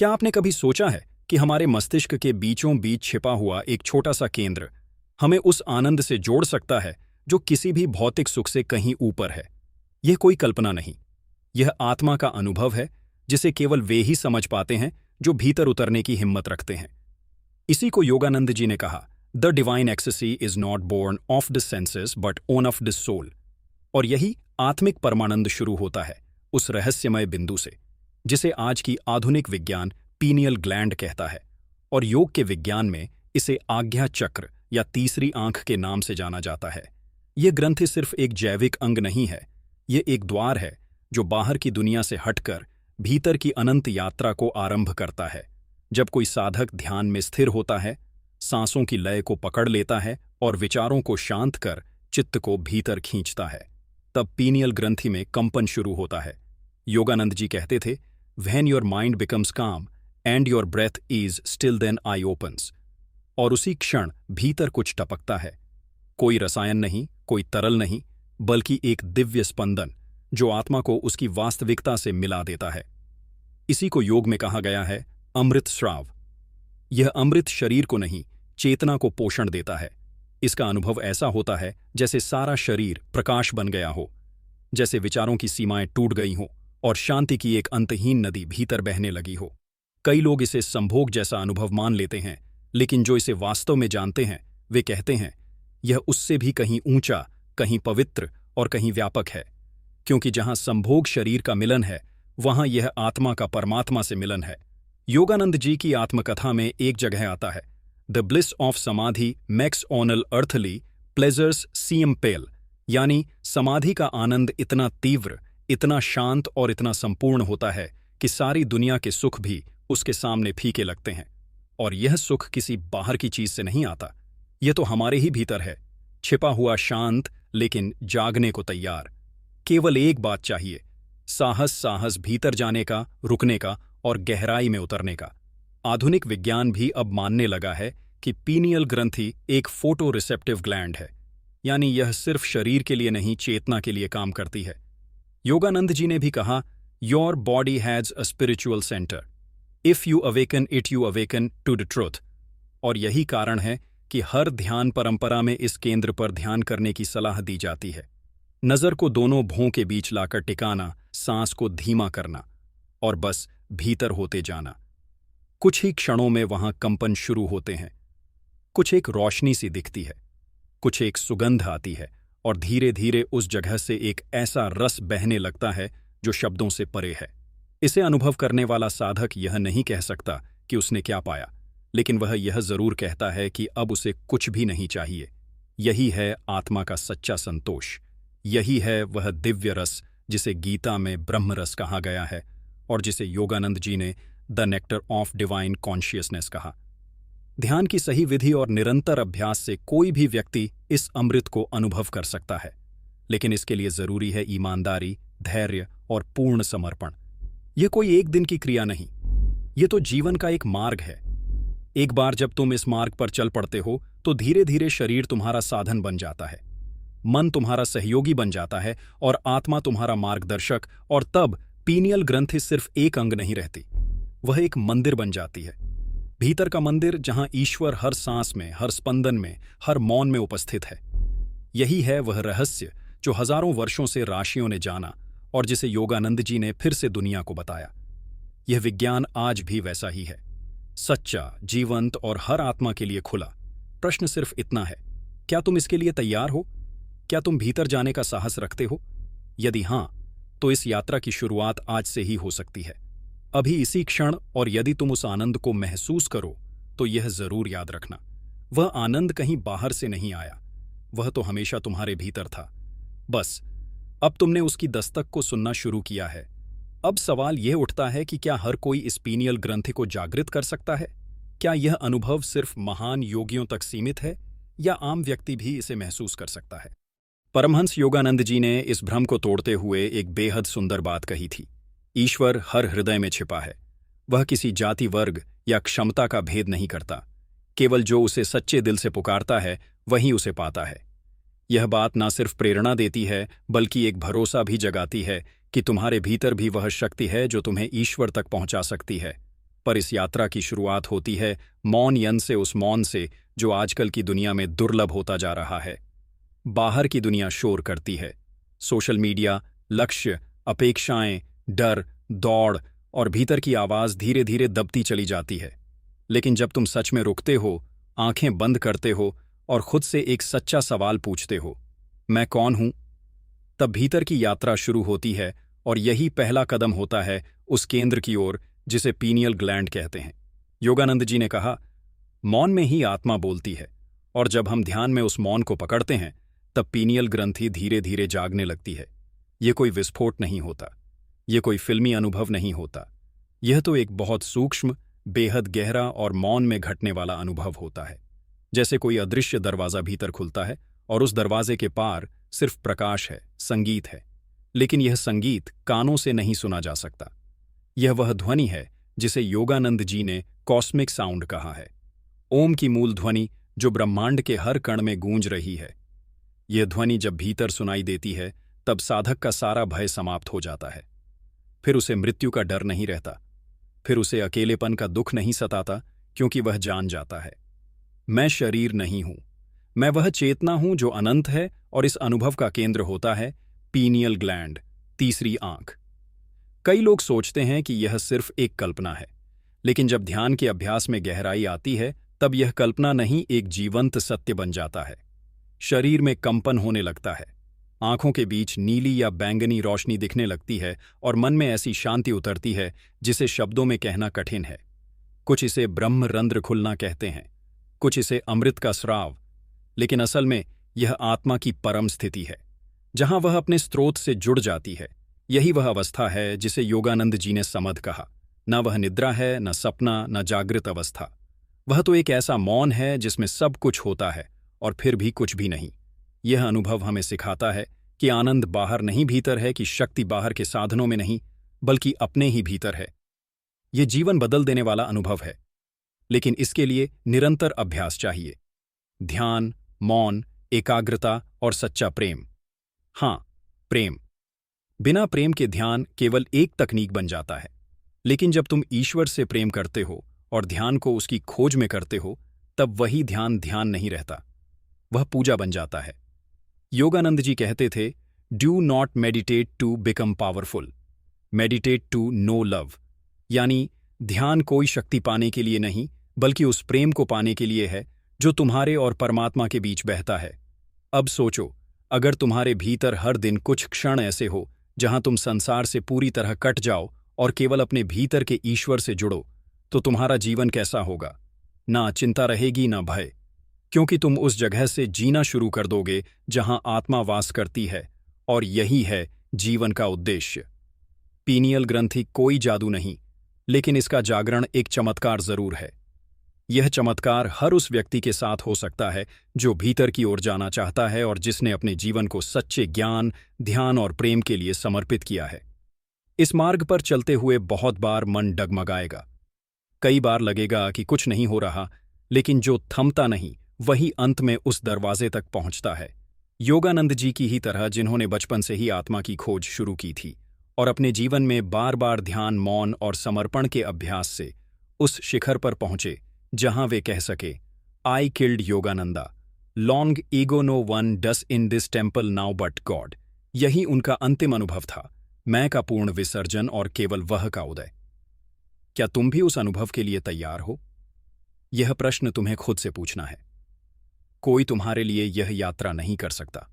क्या आपने कभी सोचा है कि हमारे मस्तिष्क के बीचों बीच छिपा हुआ एक छोटा सा केंद्र हमें उस आनंद से जोड़ सकता है जो किसी भी भौतिक सुख से कहीं ऊपर है? यह कोई कल्पना नहीं, यह आत्मा का अनुभव है जिसे केवल वे ही समझ पाते हैं जो भीतर उतरने की हिम्मत रखते हैं। इसी को योगानंद जी ने कहा, the divine ecstasy is not born of the senses but own of the soul. और यही आत्मिक परमानंद शुरू होता है उस रहस्यमय बिंदु से जिसे आज की आधुनिक विज्ञान पीनियल ग्लैंड कहता है, और योग के विज्ञान में इसे आज्ञा चक्र या तीसरी आंख के नाम से जाना जाता है। यह ग्रंथि सिर्फ एक जैविक अंग नहीं है, यह एक द्वार है जो बाहर की दुनिया से हटकर भीतर की अनंत यात्रा को आरंभ करता है। जब कोई साधक ध्यान में स्थिर होता है, सांसों की लय को पकड़ लेता है और विचारों को शांत कर चित्त को भीतर खींचता है, तब पीनियल ग्रंथि में कंपन शुरू होता है। योगानंद जी कहते थे, when your mind becomes calm and your breath is still then eye opens. और उसी क्षण भीतर कुछ टपकता है, कोई रसायन नहीं, कोई तरल नहीं, बल्कि एक दिव्य स्पंदन जो आत्मा को उसकी वास्तविकता से मिला देता है। इसी को योग में कहा गया है अमृत स्राव। यह अमृत शरीर को नहीं, चेतना को पोषण देता है। इसका अनुभव ऐसा होता है जैसे सारा शरीर प्रकाश बन गया हो, जैसे विचारों की सीमाएं टूट गई हों और शांति की एक अंतहीन नदी भीतर बहने लगी हो। कई लोग इसे संभोग जैसा अनुभव मान लेते हैं, लेकिन जो इसे वास्तव में जानते हैं वे कहते हैं यह उससे भी कहीं ऊंचा, कहीं पवित्र और कहीं व्यापक है, क्योंकि जहां संभोग शरीर का मिलन है वहां यह आत्मा का परमात्मा से मिलन है। योगानंद जी की आत्मकथा में एक जगह आता है, द ब्लिस ऑफ समाधि मैक्स ऑनल अर्थली प्लेजर्स सीएम पेल, यानी समाधि का आनंद इतना तीव्र, इतना शांत और इतना संपूर्ण होता है कि सारी दुनिया के सुख भी उसके सामने फीके लगते हैं। और यह सुख किसी बाहर की चीज से नहीं आता, यह तो हमारे ही भीतर है, छिपा हुआ, शांत लेकिन जागने को तैयार। केवल एक बात चाहिए, साहस भीतर जाने का, रुकने का और गहराई में उतरने का। आधुनिक विज्ञान भी अब मानने लगा है कि पीनियल ग्रंथि एक फोटो रिसेप्टिव ग्लैंड है, यानी यह सिर्फ शरीर के लिए नहीं, चेतना के लिए काम करती है। योगानंद जी ने भी कहा, your body has a spiritual centre, if you awaken it you awaken to the truth. और यही कारण है कि हर ध्यान परंपरा में इस केंद्र पर ध्यान करने की सलाह दी जाती है। नजर को दोनों भौं के बीच लाकर टिकाना, सांस को धीमा करना और बस भीतर होते जाना। कुछ ही क्षणों में वहां कंपन शुरू होते हैं, कुछ एक रोशनी सी दिखती है, कुछ एक सुगंध आती है और धीरे धीरे उस जगह से एक ऐसा रस बहने लगता है जो शब्दों से परे है। इसे अनुभव करने वाला साधक यह नहीं कह सकता कि उसने क्या पाया, लेकिन वह यह जरूर कहता है कि अब उसे कुछ भी नहीं चाहिए। यही है आत्मा का सच्चा संतोष, यही है वह दिव्य रस जिसे गीता में ब्रह्म रस कहा गया है और जिसे योगानंद जी ने the nectar of divine consciousness कहा। ध्यान की सही विधि और निरंतर अभ्यास से कोई भी व्यक्ति इस अमृत को अनुभव कर सकता है, लेकिन इसके लिए जरूरी है ईमानदारी, धैर्य और पूर्ण समर्पण। यह कोई एक दिन की क्रिया नहीं, यह तो जीवन का एक मार्ग है। एक बार जब तुम इस मार्ग पर चल पड़ते हो तो धीरे धीरे शरीर तुम्हारा साधन बन जाता है, मन तुम्हारा सहयोगी बन जाता है और आत्मा तुम्हारा मार्गदर्शक। और तब पीनियल ग्रंथि सिर्फ एक अंग नहीं रहती, वह एक मंदिर बन जाती है, भीतर का मंदिर जहां ईश्वर हर सांस में, हर स्पंदन में, हर मौन में उपस्थित है। यही है वह रहस्य जो हजारों वर्षों से ऋषियों ने जाना और जिसे योगानंद जी ने फिर से दुनिया को बताया। यह विज्ञान आज भी वैसा ही है, सच्चा, जीवंत और हर आत्मा के लिए खुला। प्रश्न सिर्फ इतना है, क्या तुम इसके लिए तैयार हो? क्या तुम भीतर जाने का साहस रखते हो? यदि हां, तो इस यात्रा की शुरुआत आज से ही हो सकती है, अभी इसी क्षण। और यदि तुम उस आनंद को महसूस करो तो यह जरूर याद रखना, वह आनंद कहीं बाहर से नहीं आया, वह तो हमेशा तुम्हारे भीतर था। बस अब तुमने उसकी दस्तक को सुनना शुरू किया है। अब सवाल यह उठता है कि क्या हर कोई इस पीनियल ग्रंथि को जागृत कर सकता है? क्या यह अनुभव सिर्फ महान योगियों तक सीमित है या आम व्यक्ति भी इसे महसूस कर सकता है? परमहंस योगानंद जी ने इस भ्रम को तोड़ते हुए एक बेहद सुंदर बात कही थी, ईश्वर हर हृदय में छिपा है। वह किसी जाति, वर्ग या क्षमता का भेद नहीं करता, केवल जो उसे सच्चे दिल से पुकारता है वही उसे पाता है। यह बात न सिर्फ प्रेरणा देती है बल्कि एक भरोसा भी जगाती है कि तुम्हारे भीतर भी वह शक्ति है जो तुम्हें ईश्वर तक पहुंचा सकती है। पर इस यात्रा की शुरुआत होती है मौन यन से, उस मौन से जो आजकल की दुनिया में दुर्लभ होता जा रहा है। बाहर की दुनिया शोर करती है, सोशल मीडिया, लक्ष्य, अपेक्षाएं, डर, दौड़, और भीतर की आवाज धीरे धीरे दबती चली जाती है। लेकिन जब तुम सच में रुकते हो, आंखें बंद करते हो और खुद से एक सच्चा सवाल पूछते हो, मैं कौन हूं, तब भीतर की यात्रा शुरू होती है। और यही पहला कदम होता है उस केंद्र की ओर जिसे पीनियल ग्लैंड कहते हैं। योगानंद जी ने कहा, मौन में ही आत्मा बोलती है, और जब हम ध्यान में उस मौन को पकड़ते हैं तब पीनियल ग्रंथि धीरे धीरे जागने लगती है। यह कोई विस्फोट नहीं होता, यह कोई फिल्मी अनुभव नहीं होता, यह तो एक बहुत सूक्ष्म, बेहद गहरा और मौन में घटने वाला अनुभव होता है। जैसे कोई अदृश्य दरवाजा भीतर खुलता है और उस दरवाजे के पार सिर्फ प्रकाश है, संगीत है। लेकिन यह संगीत कानों से नहीं सुना जा सकता। यह वह ध्वनि है जिसे योगानंद जी ने कॉस्मिक साउंड कहा है, ओम की मूल ध्वनि जो ब्रह्मांड के हर कण में गूंज रही है। यह ध्वनि जब भीतर सुनाई देती है तब साधक का सारा भय समाप्त हो जाता है। फिर उसे मृत्यु का डर नहीं रहता, फिर उसे अकेलेपन का दुख नहीं सताता, क्योंकि वह जान जाता है, मैं शरीर नहीं हूं, मैं वह चेतना हूं जो अनंत है। और इस अनुभव का केंद्र होता है पीनियल ग्लैंड, तीसरी आंख। कई लोग सोचते हैं कि यह सिर्फ एक कल्पना है, लेकिन जब ध्यान के अभ्यास में गहराई आती है तब यह कल्पना नहीं, एक जीवंत सत्य बन जाता है। शरीर में कंपन होने लगता है, आंखों के बीच नीली या बैंगनी रोशनी दिखने लगती है, और मन में ऐसी शांति उतरती है जिसे शब्दों में कहना कठिन है। कुछ इसे ब्रह्म रंध्र खुलना कहते हैं, कुछ इसे अमृत का स्राव, लेकिन असल में यह आत्मा की परम स्थिति है, जहां वह अपने स्रोत से जुड़ जाती है। यही वह अवस्था है जिसे योगानंद जी ने समध कहा। न वह निद्रा है, न सपना, न जागृत अवस्था। वह तो एक ऐसा मौन है जिसमें सब कुछ होता है और फिर भी कुछ भी नहीं। यह अनुभव हमें सिखाता है कि आनंद बाहर नहीं भीतर है, कि शक्ति बाहर के साधनों में नहीं बल्कि अपने ही भीतर है। यह जीवन बदल देने वाला अनुभव है, लेकिन इसके लिए निरंतर अभ्यास चाहिए। ध्यान, मौन, एकाग्रता और सच्चा प्रेम। हां, प्रेम। बिना प्रेम के ध्यान केवल एक तकनीक बन जाता है, लेकिन जब तुम ईश्वर से प्रेम करते हो और ध्यान को उसकी खोज में करते हो, तब वही ध्यान ध्यान नहीं रहता, वह पूजा बन जाता है। योगानंद जी कहते थे, do not meditate to become powerful, meditate to know love. यानी ध्यान कोई शक्ति पाने के लिए नहीं, बल्कि उस प्रेम को पाने के लिए है जो तुम्हारे और परमात्मा के बीच बहता है। अब सोचो, अगर तुम्हारे भीतर हर दिन कुछ क्षण ऐसे हो जहां तुम संसार से पूरी तरह कट जाओ और केवल अपने भीतर के ईश्वर से जुड़ो, तो तुम्हारा जीवन कैसा होगा? ना चिंता रहेगी, ना भय, क्योंकि तुम उस जगह से जीना शुरू कर दोगे जहां आत्मा वास करती है, और यही है जीवन का उद्देश्य। पीनियल ग्रंथि कोई जादू नहीं, लेकिन इसका जागरण एक चमत्कार जरूर है। यह चमत्कार हर उस व्यक्ति के साथ हो सकता है जो भीतर की ओर जाना चाहता है और जिसने अपने जीवन को सच्चे ज्ञान, ध्यान और प्रेम के लिए समर्पित किया है। इस मार्ग पर चलते हुए बहुत बार मन डगमगाएगा, कई बार लगेगा कि कुछ नहीं हो रहा, लेकिन जो थमता नहीं वही अंत में उस दरवाजे तक पहुंचता है। योगानंद जी की ही तरह, जिन्होंने बचपन से ही आत्मा की खोज शुरू की थी और अपने जीवन में बार बार ध्यान, मौन और समर्पण के अभ्यास से उस शिखर पर पहुंचे जहां वे कह सके, I killed Yogananda, long ago no one does in this temple now but God. यही उनका अंतिम अनुभव था, मैं का पूर्ण विसर्जन और केवल वह का उदय। क्या तुम भी उस अनुभव के लिए तैयार हो? यह प्रश्न तुम्हें खुद से पूछना है। कोई तुम्हारे लिए यह यात्रा नहीं कर सकता,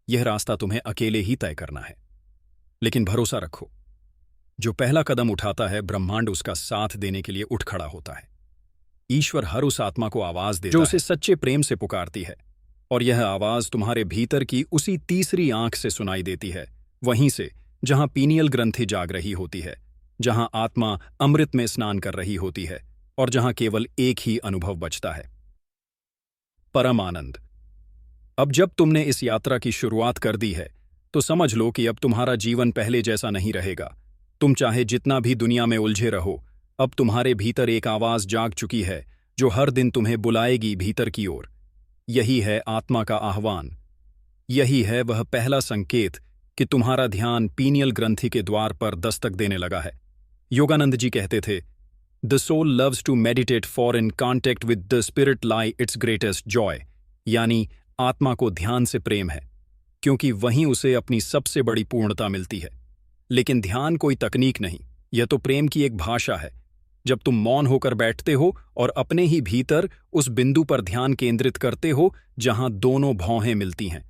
यह रास्ता तुम्हें अकेले ही तय करना है। लेकिन भरोसा रखो, जो पहला कदम उठाता है, ब्रह्मांड उसका साथ देने के लिए उठ खड़ा होता है। ईश्वर हर उस आत्मा को आवाज देता है जो उसे सच्चे प्रेम से पुकारती है, और यह आवाज तुम्हारे भीतर की उसी तीसरी आंख से सुनाई देती है, वहीं से जहां पीनियल ग्रंथि जाग रही होती है, जहां आत्मा अमृत में स्नान कर रही होती है और जहां केवल एक ही अनुभव बचता है, परम आनंद। अब जब तुमने इस यात्रा की शुरुआत कर दी है, तो समझ लो कि अब तुम्हारा जीवन पहले जैसा नहीं रहेगा। तुम चाहे जितना भी दुनिया में उलझे रहो, अब तुम्हारे भीतर एक आवाज जाग चुकी है जो हर दिन तुम्हें बुलाएगी भीतर की ओर। यही है आत्मा का आह्वान, यही है वह पहला संकेत कि तुम्हारा ध्यान पीनियल ग्रंथि के द्वार पर दस्तक देने लगा है। योगानंद जी कहते थे, the soul loves to meditate for in contact with the spirit lie its greatest joy, यानी आत्मा को ध्यान से प्रेम है क्योंकि वहीं उसे अपनी सबसे बड़ी पूर्णता मिलती है। लेकिन ध्यान कोई तकनीक नहीं, यह तो प्रेम की एक भाषा है। जब तुम मौन होकर बैठते हो और अपने ही भीतर उस बिंदु पर ध्यान केंद्रित करते हो जहां दोनों भौहें मिलती हैं,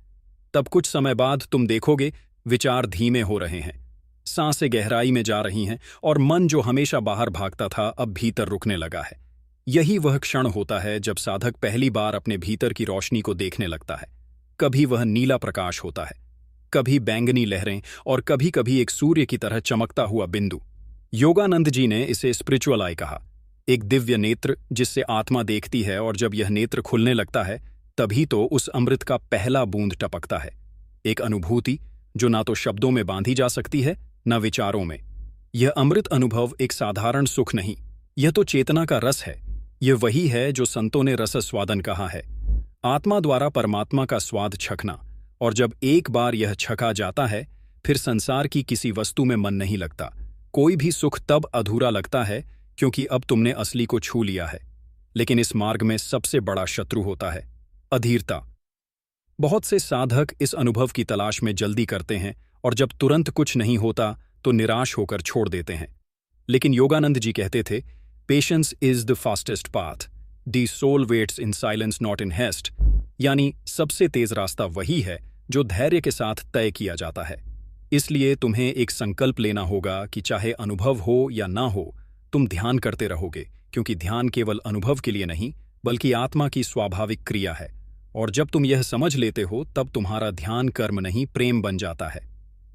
तब कुछ समय बाद तुम देखोगे विचार धीमे हो रहे हैं, सांसें गहराई में जा रही हैं और मन जो हमेशा बाहर भागता था अब भीतर रुकने लगा है। यही वह क्षण होता है जब साधक पहली बार अपने भीतर की रोशनी को देखने लगता है। कभी वह नीला प्रकाश होता है, कभी बैंगनी लहरें और कभी कभी एक सूर्य की तरह चमकता हुआ बिंदु। योगानंद जी ने इसे स्पिरिचुअल आई कहा, एक दिव्य नेत्र जिससे आत्मा देखती है, और जब यह नेत्र खुलने लगता है तभी तो उस अमृत का पहला बूंद टपकता है। एक अनुभूति जो ना तो शब्दों में बांधी जा सकती है न विचारों में। यह अमृत अनुभव एक साधारण सुख नहीं, यह तो चेतना का रस है। यह वही है जो संतों ने रसस्वादन कहा है, आत्मा द्वारा परमात्मा का स्वाद छकना। और जब एक बार यह छका जाता है फिर संसार की किसी वस्तु में मन नहीं लगता। कोई भी सुख तब अधूरा लगता है क्योंकि अब तुमने असली को छू लिया है। लेकिन इस मार्ग में सबसे बड़ा शत्रु होता है अधीरता। बहुत से साधक इस अनुभव की तलाश में जल्दी करते हैं और जब तुरंत कुछ नहीं होता तो निराश होकर छोड़ देते हैं। लेकिन योगानंद जी कहते थे, patience is the fastest path, the soul waits in silence not in haste, यानी सबसे तेज रास्ता वही है जो धैर्य के साथ तय किया जाता है। इसलिए तुम्हें एक संकल्प लेना होगा कि चाहे अनुभव हो या ना हो, तुम ध्यान करते रहोगे, क्योंकि ध्यान केवल अनुभव के लिए नहीं बल्कि आत्मा की स्वाभाविक क्रिया है। और जब तुम यह समझ लेते हो तब तुम्हारा ध्यान कर्म नहीं प्रेम बन जाता है।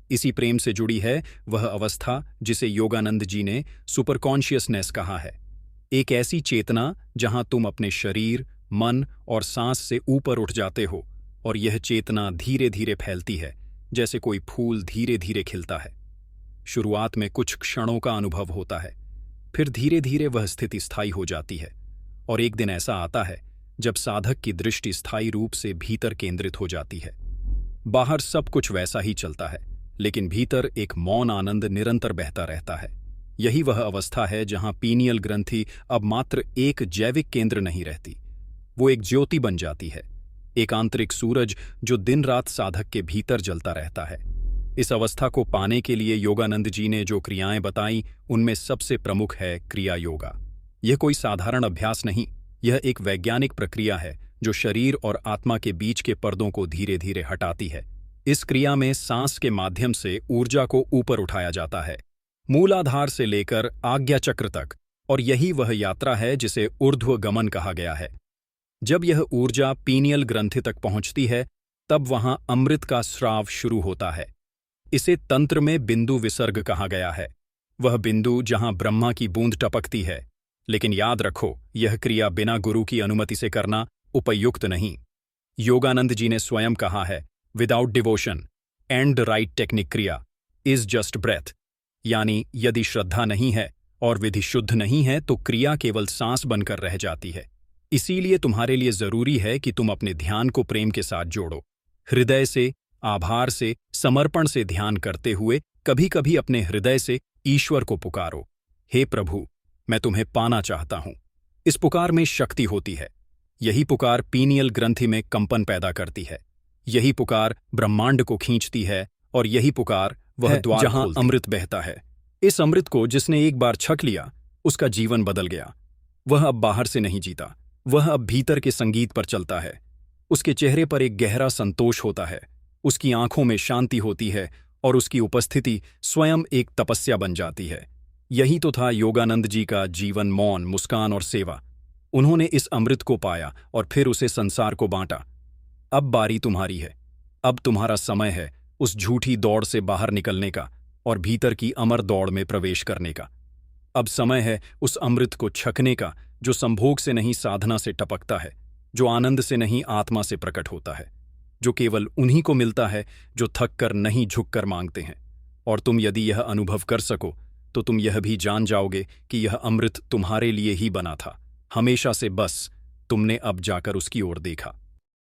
इसी प्रेम से जुड़ी है वह अवस्था जिसे योगानंद जी ने सुपर कॉन्शियसनेस कहा है, एक ऐसी चेतना जहां तुम अपने शरीर, मन और सांस से ऊपर उठ जाते हो और यह चेतना धीरे धीरे फैलती है जैसे कोई फूल धीरे धीरे खिलता है। शुरुआत में कुछ क्षणों का अनुभव होता है, फिर धीरे धीरे वह स्थिति स्थायी हो जाती है और एक दिन ऐसा आता है जब साधक की दृष्टि स्थायी रूप से भीतर केंद्रित हो जाती है। बाहर सब कुछ वैसा ही चलता है लेकिन भीतर एक मौन आनंद निरंतर बहता रहता है। यही वह अवस्था है जहां पीनियल ग्रंथि अब मात्र एक जैविक केंद्र नहीं रहती, वो एक ज्योति बन जाती है, एक आंतरिक सूरज जो दिन रात साधक के भीतर जलता रहता है। इस अवस्था को पाने के लिए योगानंद जी ने जो क्रियाएं बताई उनमें सबसे प्रमुख है क्रिया योगा। यह कोई साधारण अभ्यास नहीं, यह एक वैज्ञानिक प्रक्रिया है जो शरीर और आत्मा के बीच के पर्दों को धीरे धीरे हटाती है। इस क्रिया में सांस के माध्यम से ऊर्जा को ऊपर उठाया जाता है, मूलाधार से लेकर आज्ञा चक्र तक, और यही वह यात्रा है जिसे ऊर्ध्व गमन कहा गया है। जब यह ऊर्जा पीनियल ग्रंथि तक पहुंचती है तब वहां अमृत का स्राव शुरू होता है। इसे तंत्र में बिंदु विसर्ग कहा गया है, वह बिंदु जहां ब्रह्मा की बूंद टपकती है। लेकिन याद रखो, यह क्रिया बिना गुरु की अनुमति से करना उपयुक्त नहीं। योगानंद जी ने स्वयं कहा है, without devotion and the right technique क्रिया इज जस्ट ब्रेथ, यानी यदि श्रद्धा नहीं है और विधि शुद्ध नहीं है तो क्रिया केवल सांस बनकर रह जाती है। इसीलिए तुम्हारे लिए जरूरी है कि तुम अपने ध्यान को प्रेम के साथ जोड़ो, हृदय से, आभार से, समर्पण से ध्यान करते हुए कभी कभी अपने हृदय से ईश्वर को पुकारो, हे प्रभु मैं तुम्हें पाना चाहता हूं। इस पुकार में शक्ति होती है। यही पुकार पीनियल ग्रंथि में कंपन पैदा करती है, यही पुकार ब्रह्मांड को खींचती है और यही पुकार वह द्वार जहां अमृत बहता है। इस अमृत को जिसने एक बार छक लिया उसका जीवन बदल गया। वह अब बाहर से नहीं जीता, वह अब भीतर के संगीत पर चलता है। उसके चेहरे पर एक गहरा संतोष होता है, उसकी आंखों में शांति होती है और उसकी उपस्थिति स्वयं एक तपस्या बन जाती है। यही तो था योगानंद जी का जीवन, मौन, मुस्कान और सेवा। उन्होंने इस अमृत को पाया और फिर उसे संसार को बांटा। अब बारी तुम्हारी है, अब तुम्हारा समय है उस झूठी दौड़ से बाहर निकलने का और भीतर की अमर दौड़ में प्रवेश करने का। अब समय है उस अमृत को छकने का जो संभोग से नहीं साधना से टपकता है, जो आनंद से नहीं आत्मा से प्रकट होता है, जो केवल उन्हीं को मिलता है जो थक कर नहीं झुक कर मांगते हैं। और तुम यदि यह अनुभव कर सको तो तुम यह भी जान जाओगे कि यह अमृत तुम्हारे लिए ही बना था हमेशा से, बस तुमने अब जाकर उसकी ओर देखा।